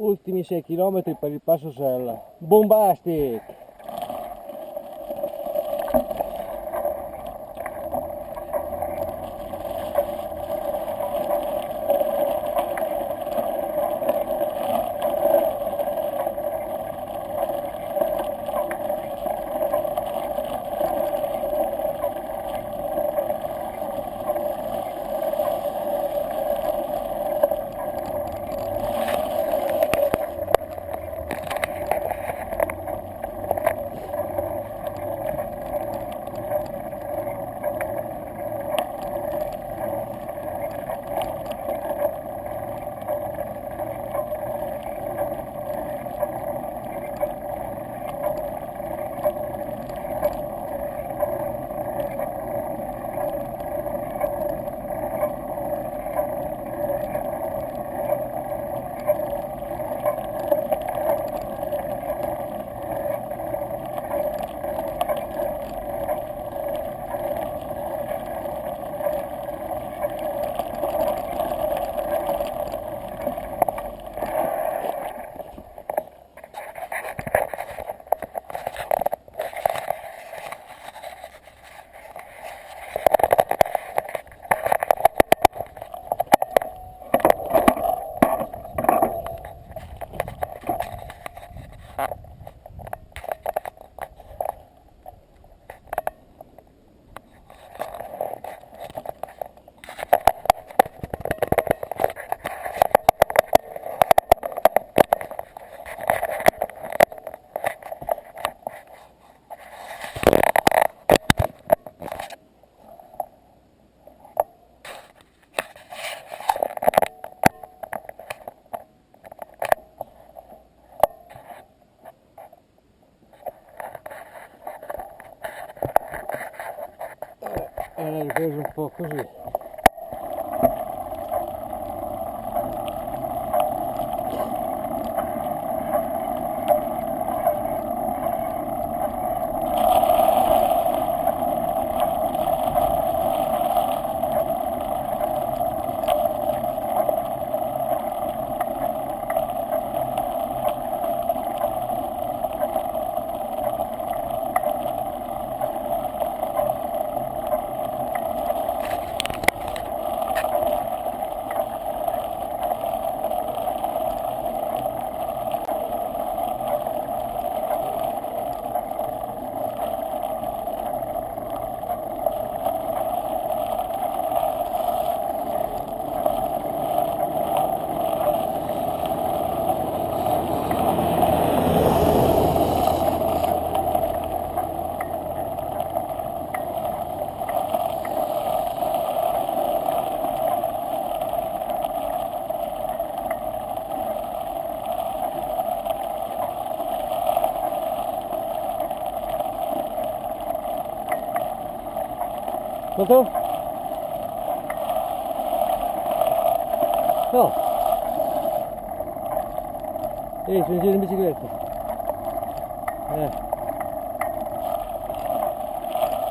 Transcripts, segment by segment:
Ultimi 6 km per il Passo Sella. Bombastic! L'ho ripreso un po' così. Quanto? No! Ehi, sono in giro in bicicletta.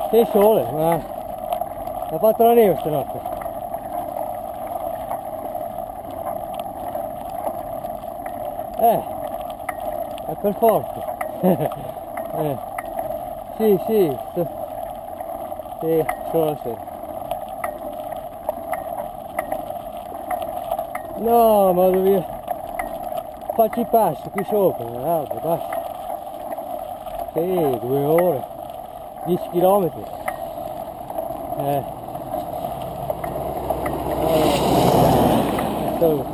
C'è il sole, ma ha fatto la neve stanotte. È per forza. Sì, sì, sì, solo la sera. No, ma devi... Faccio i passi qui sopra, Alba, basta. Sì, 2 ore, 10 chilometri. Solo,